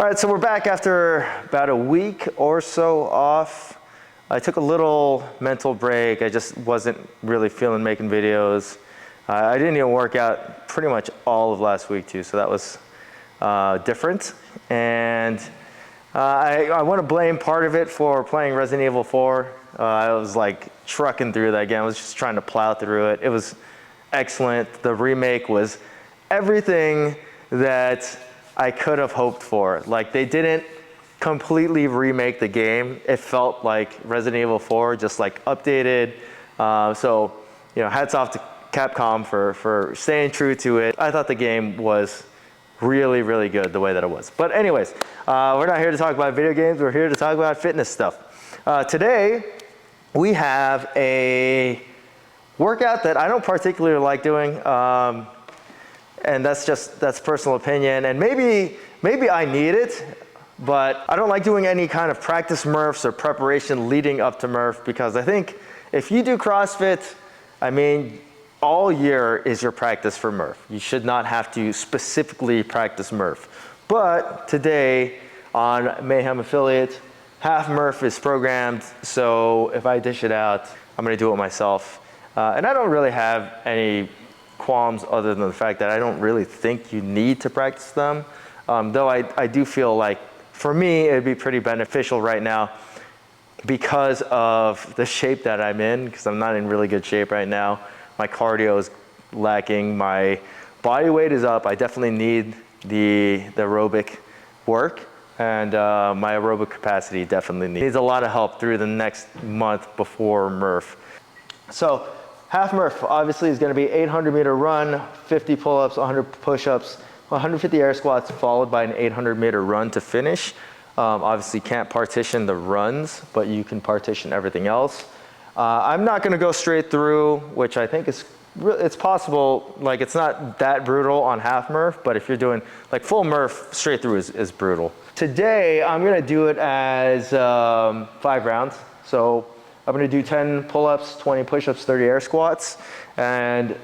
All right, so we're back after about a week or so off. I took a little mental break. I just wasn't really feeling making videos. I didn't even work out pretty much all of last week too, so that was different. And I want to blame part of it for playing Resident Evil 4. I was like trucking through that game. I was just trying to plow through it. It was excellent. The remake was everything that I could have hoped for. Like, they didn't completely remake the game. It felt like Resident Evil 4, just like updated. So, you know, hats off to Capcom for staying true to it. I thought the game was really, really good the way that it was. But anyways, we're not here to talk about video games. We're here to talk about fitness stuff. Today, we have a workout that I don't particularly like doing. And that's personal opinion. And maybe I need it, but I don't like doing any kind of practice murphs or preparation leading up to murph, because I think if you do CrossFit, I mean, all year is your practice for murph. You should not have to specifically practice murph. But today on Mayhem Affiliate, half murph is programmed. So if I dish it out, I'm gonna do it myself. And I don't really have any qualms other than the fact that I don't really think you need to practice them. Though I do feel like, for me, it'd be pretty beneficial right now because of the shape that I'm in, because I'm not in really good shape right now. My cardio is lacking, my body weight is up. I definitely need the aerobic work, and my aerobic capacity definitely needs a lot of help through the next month before murph. So half murph obviously is going to be 800-meter run, 50 pull-ups, 100 push-ups, 150 air squats, followed by an 800-meter run to finish. Obviously can't partition the runs, but you can partition everything else. I'm not going to go straight through, which I think it's possible. Like, it's not that brutal on half murph, but if you're doing like full murph, straight through is brutal. Today I'm going to do it as 5 rounds. So I'm gonna do 10 pull-ups, 20 push-ups, 30 air squats. And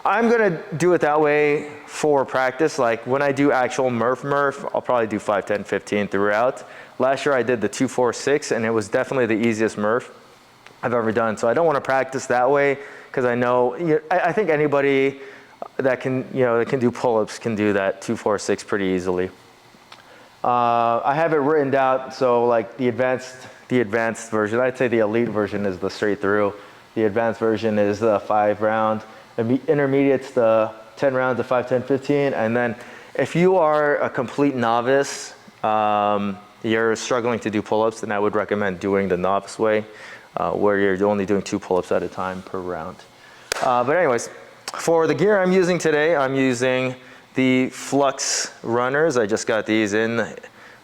I'm gonna do it that way for practice. Like, when I do actual murph, I'll probably do 5, 10, 15 throughout. Last year I did the 2, 4, 6, and it was definitely the easiest murph I've ever done. So I don't wanna practice that way, because I know, I think anybody that can do pull-ups can do that 2, 4, 6 pretty easily. I have it written out, so like the advanced version, I'd say the elite version is the straight through. The advanced version is the 5 round. Intermediate's the 10 rounds of 5, 10, 15. And then if you are a complete novice, you're struggling to do pull-ups, then I would recommend doing the novice way, where you're only doing 2 pull-ups at a time per round. But anyways, for the gear I'm using today, I'm using the Flux runners. I just got these in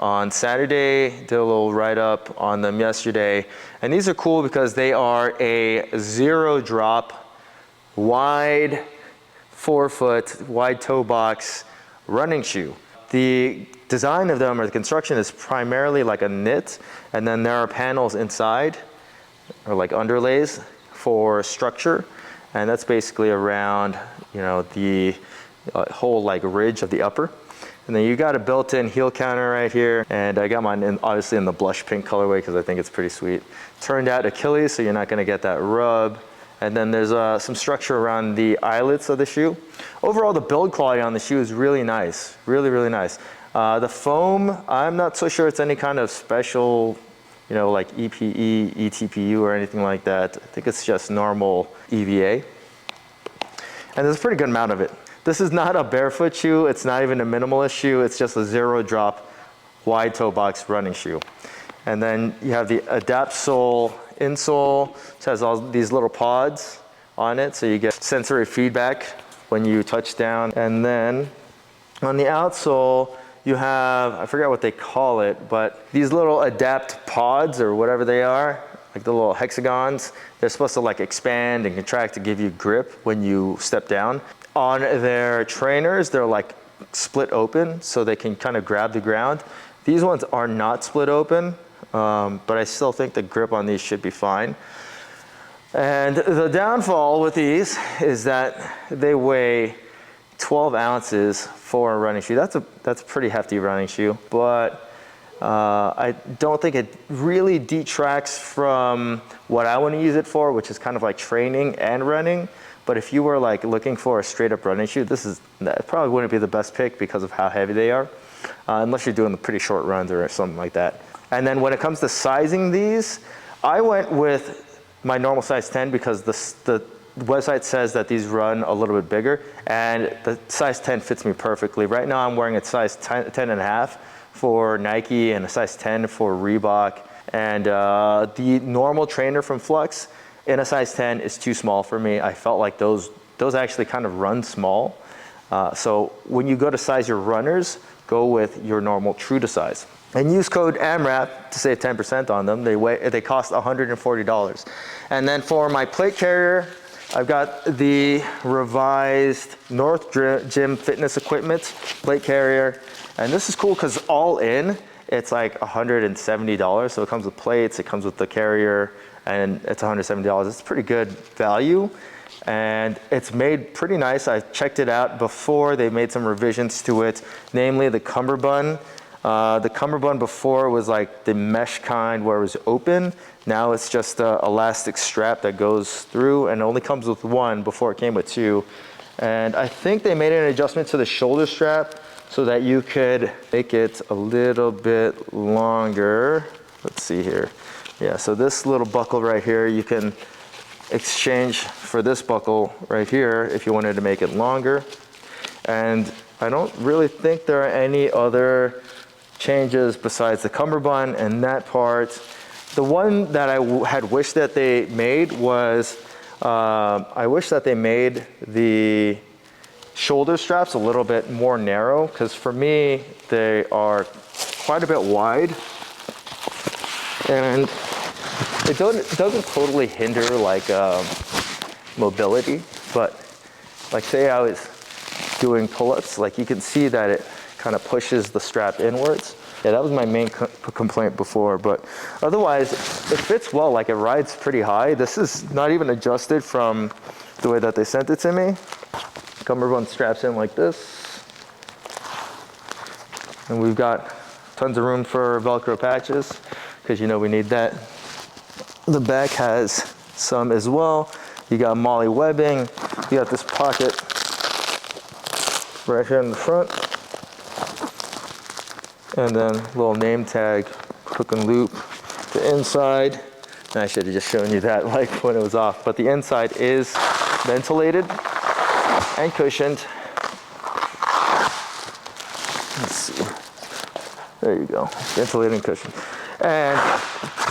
on Saturday, did a little write-up on them yesterday. And these are cool because they are a 0 drop, wide 4-foot, wide toe box running shoe. The design of them, or the construction, is primarily like a knit, and then there are panels inside, or like underlays for structure. And that's basically around, the whole like ridge of the upper. And then you got a built-in heel counter right here. And I got mine obviously in the blush pink colorway because I think it's pretty sweet. Turned out Achilles, so you're not gonna get that rub. And then there's some structure around the eyelets of the shoe. Overall, the build quality on the shoe is really nice, really, really nice. The foam, I'm not so sure it's any kind of special, like EPE, ETPU or anything like that. I think it's just normal EVA. And there's a pretty good amount of it. This is not a barefoot shoe. It's not even a minimalist shoe. It's just a 0 drop, wide toe box running shoe. And then you have the Adapt Sole insole. It has all these little pods on it, so you get sensory feedback when you touch down. And then on the outsole, you have, I forget what they call it, but these little Adapt pods, or whatever they are, like the little hexagons, they're supposed to like expand and contract to give you grip when you step down. On their trainers, they're like split open, so they can kind of grab the ground. These ones are not split open, but I still think the grip on these should be fine. And the downfall with these is that they weigh 12 ounces for a running shoe. That's a pretty hefty running shoe, but I don't think it really detracts from what I want to use it for, which is kind of like training and running. But if you were like looking for a straight up running shoe, that probably wouldn't be the best pick because of how heavy they are, unless you're doing the pretty short runs or something like that. And then when it comes to sizing these, I went with my normal size 10 because the website says that these run a little bit bigger, and the size 10 fits me perfectly. Right now I'm wearing a size 10 and a half for Nike and a size 10 for Reebok. And the normal trainer from Flux in a size 10 is too small for me. I felt like those actually kind of run small. So when you go to size your runners, go with your normal true to size. And use code AMRAP to save 10% on them. They cost $140. And then for my plate carrier, I've got the revised North Gym fitness equipment plate carrier. And this is cool because all in, it's like $170. So it comes with plates, it comes with the carrier, and it's $170. It's pretty good value. And it's made pretty nice. I checked it out before. They made some revisions to it, namely the cummerbund. The cummerbund before was like the mesh kind where it was open. Now it's just an elastic strap that goes through, and it only comes with one. Before it came with two. And I think they made an adjustment to the shoulder strap so that you could make it a little bit longer. Let's see here. Yeah, so this little buckle right here, you can exchange for this buckle right here if you wanted to make it longer. And I don't really think there are any other changes besides the cummerbund and that part. The one that I had wished that they made was, I wish that they made the shoulder straps a little bit more narrow, because for me, they are quite a bit wide. And it doesn't totally hinder like mobility, but like say I was doing pull-ups, like you can see that it kind of pushes the strap inwards. Yeah, that was my main complaint before, but otherwise it fits well, like it rides pretty high. This is not even adjusted from the way that they sent it to me. Cummerbund straps in like this. And we've got tons of room for Velcro patches, because you know we need that. The back has some as well. You got Molly webbing. You got this pocket right here in the front. And then little name tag, hook and loop. The inside, and I should have just shown you that like when it was off, but the inside is ventilated and cushioned. Let's see. There you go, ventilated and cushioned. And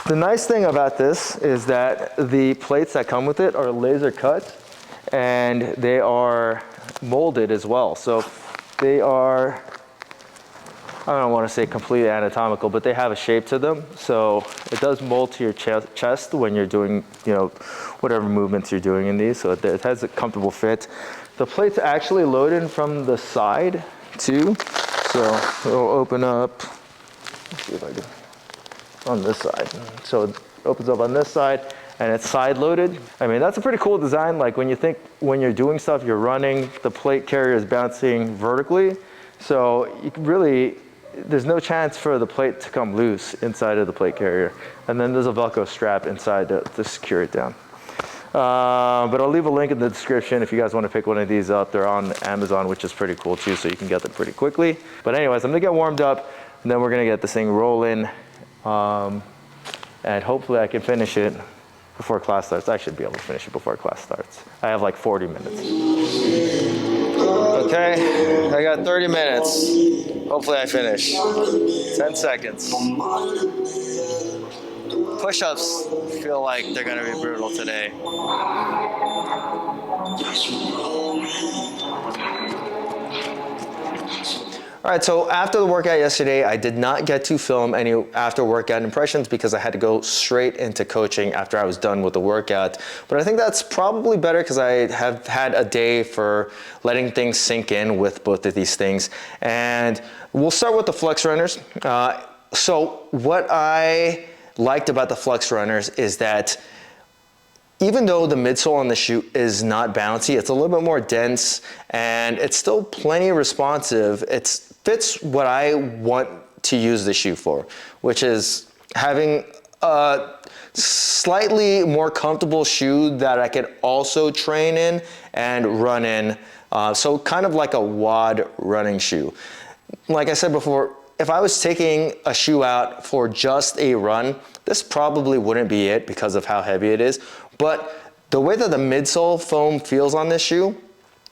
the nice thing about this is that the plates that come with it are laser cut, and they are molded as well. So they are, I don't want to say completely anatomical, but they have a shape to them. So it does mold to your chest when you're doing, you know, whatever movements you're doing in these. So it has a comfortable fit. The plate's actually loaded from the side too. So it'll open up, let's see if I can, on this side. So it opens up on this side and it's side loaded. I mean, that's a pretty cool design. Like when you think, when you're doing stuff, you're running, the plate carrier is bouncing vertically. So you can really, there's no chance for the plate to come loose inside of the plate carrier. And then there's a Velcro strap inside to secure it down. But I'll leave a link in the description if you guys want to pick one of these up. They're on Amazon, which is pretty cool too, so you can get them pretty quickly. But anyways, I'm gonna get warmed up, and then we're gonna get this thing rolling. And hopefully I can finish it before class starts. I should be able to finish it before class starts. I have like 40 minutes. Okay, I got 30 minutes. Hopefully I finish. 10 seconds. Push-ups feel like they're gonna be brutal today. All right, so after the workout yesterday, I did not get to film any after workout impressions because I had to go straight into coaching after I was done with the workout. But I think that's probably better because I have had a day for letting things sink in with both of these things. And we'll start with the Flux runners. So what I liked about the Flux runners is that even though the midsole on the shoe is not bouncy, it's a little bit more dense and it's still plenty responsive. It fits what I want to use the shoe for, which is having a slightly more comfortable shoe that I could also train in and run in. So kind of like a WOD running shoe. Like I said before, if I was taking a shoe out for just a run, this probably wouldn't be it because of how heavy it is. But the way that the midsole foam feels on this shoe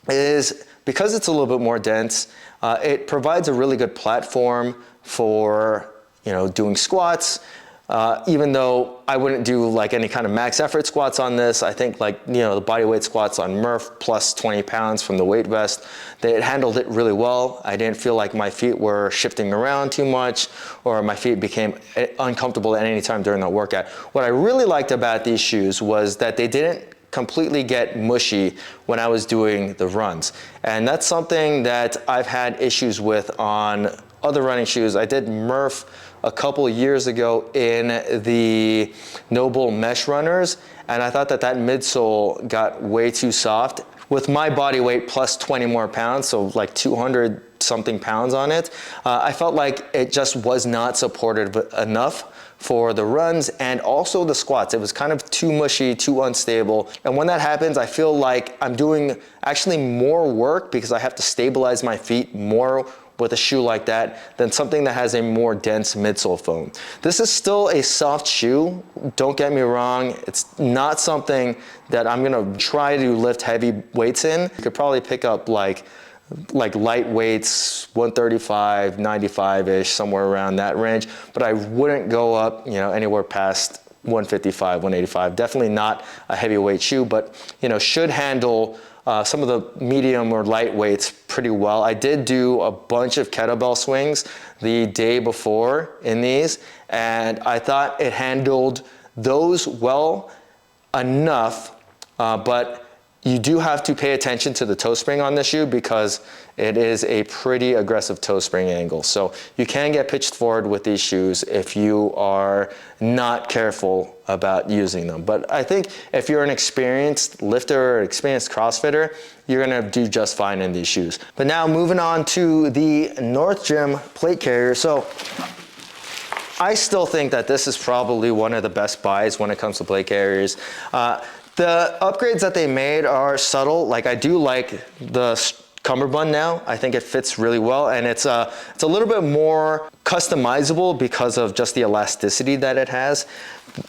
is because it's a little bit more dense, it provides a really good platform for, you know, doing squats. Even though I wouldn't do like any kind of max effort squats on this, I think like, you know, the body weight squats on Murph plus 20 pounds from the weight vest, they handled it really well. I didn't feel like my feet were shifting around too much or my feet became uncomfortable at any time during the workout. What I really liked about these shoes was that they didn't completely get mushy when I was doing the runs. And that's something that I've had issues with on other running shoes. I did Murph a couple years ago in the Noble mesh runners, and I thought that that midsole got way too soft. With my body weight plus 20 more pounds, so like 200 something pounds on it, I felt like it just was not supportive enough for the runs and also the squats. It was kind of too mushy, too unstable. And when that happens, I feel like I'm doing actually more work because I have to stabilize my feet more with a shoe like that than something that has a more dense midsole foam. This is still a soft shoe, don't get me wrong. It's not something that I'm gonna try to lift heavy weights in. You could probably pick up like light weights, 135, 95-ish, somewhere around that range, but I wouldn't go up, you know, anywhere past 155, 185. Definitely not a heavyweight shoe, but, you know, should handle some of the medium or light weights pretty well. I did do a bunch of kettlebell swings the day before in these, and I thought it handled those well enough, but you do have to pay attention to the toe spring on this shoe because it is a pretty aggressive toe spring angle. So you can get pitched forward with these shoes if you are not careful about using them. But I think if you're an experienced lifter or experienced CrossFitter, you're gonna do just fine in these shoes. But now moving on to the North Gym plate carrier. So I still think that this is probably one of the best buys when it comes to plate carriers. The upgrades that they made are subtle. Like I do like the cummerbund now. I think it fits really well, and it's a little bit more customizable because of just the elasticity that it has.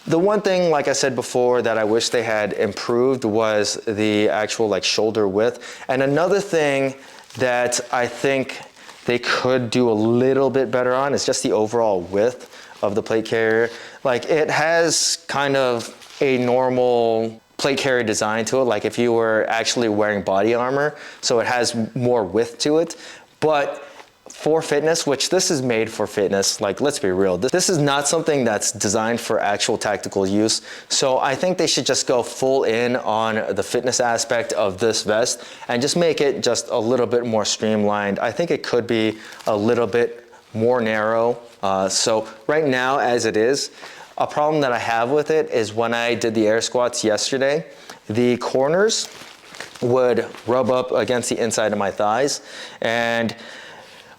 The one thing, like I said before, that I wish they had improved was the actual like shoulder width. And another thing that I think they could do a little bit better on is just the overall width of the plate carrier. Like it has kind of a normal plate carrier design to it, like if you were actually wearing body armor, so it has more width to it. But for fitness, which this is made for fitness, like let's be real, this is not something that's designed for actual tactical use. So I think they should just go full in on the fitness aspect of this vest and just make it just a little bit more streamlined. I think it could be a little bit more narrow. So right now, as it is, a problem that I have with it is when I did the air squats yesterday, the corners would rub up against the inside of my thighs. And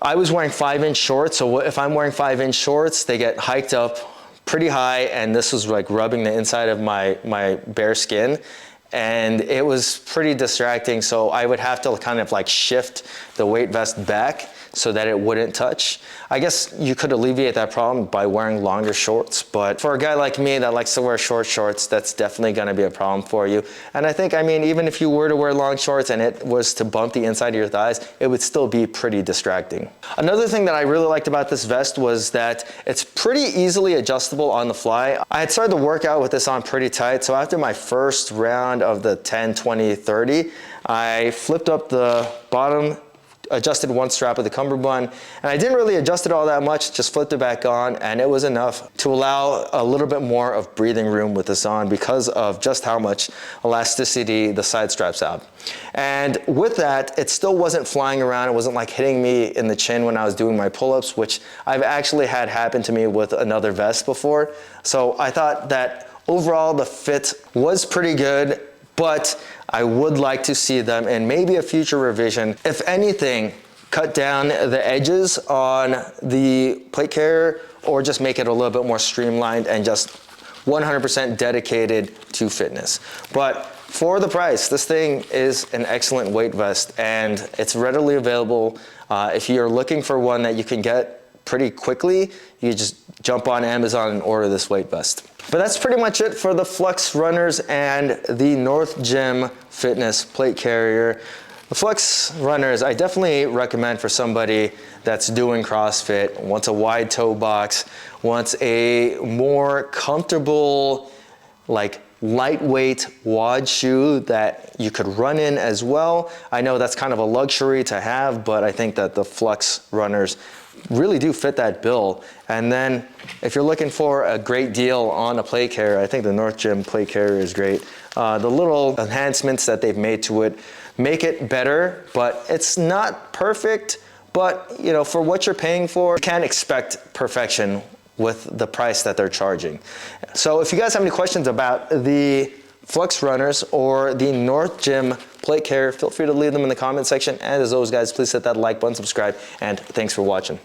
I was wearing 5-inch shorts, so if I'm wearing 5-inch shorts, they get hiked up pretty high, and this was like rubbing the inside of my bare skin. And it was pretty distracting, so I would have to kind of like shift the weight vest back so that it wouldn't touch. I guess you could alleviate that problem by wearing longer shorts, but for a guy like me that likes to wear short shorts, that's definitely gonna be a problem for you. And I think, I mean, even if you were to wear long shorts and it was to bump the inside of your thighs, it would still be pretty distracting. Another thing that I really liked about this vest was that it's pretty easily adjustable on the fly. I had started the workout with this on pretty tight, so after my first round of the 10, 20, 30, I flipped up the bottom, adjusted one strap of the cummerbund, and I didn't really adjust it all that much, just flipped it back on, and it was enough to allow a little bit more of breathing room with this on because of just how much elasticity the side straps have. And with that, it still wasn't flying around. It wasn't like hitting me in the chin when I was doing my pull-ups, which I've actually had happen to me with another vest before. So I thought that overall the fit was pretty good, but I would like to see them in maybe a future revision. If anything, cut down the edges on the plate carrier or just make it a little bit more streamlined and just 100% dedicated to fitness. But for the price, this thing is an excellent weight vest and it's readily available. If you're looking for one that you can get pretty quickly, you just jump on Amazon and order this weight vest. But that's pretty much it for the Flux runners and the North Gym Fitness plate carrier. The Flux runners, I definitely recommend for somebody that's doing CrossFit, wants a wide toe box, wants a more comfortable, like lightweight WOD shoe that you could run in as well. I know that's kind of a luxury to have, but I think that the Flux runners really do fit that bill. And then if you're looking for a great deal on a plate carrier, I think the North Gym plate carrier is great. The little enhancements that they've made to it make it better, but it's not perfect. But you know, for what you're paying for, you can't expect perfection with the price that they're charging. So if you guys have any questions about the Flux runners or the North Gym plate carrier, feel free to leave them in the comment section. And as always, guys, please hit that like button, subscribe, and thanks for watching.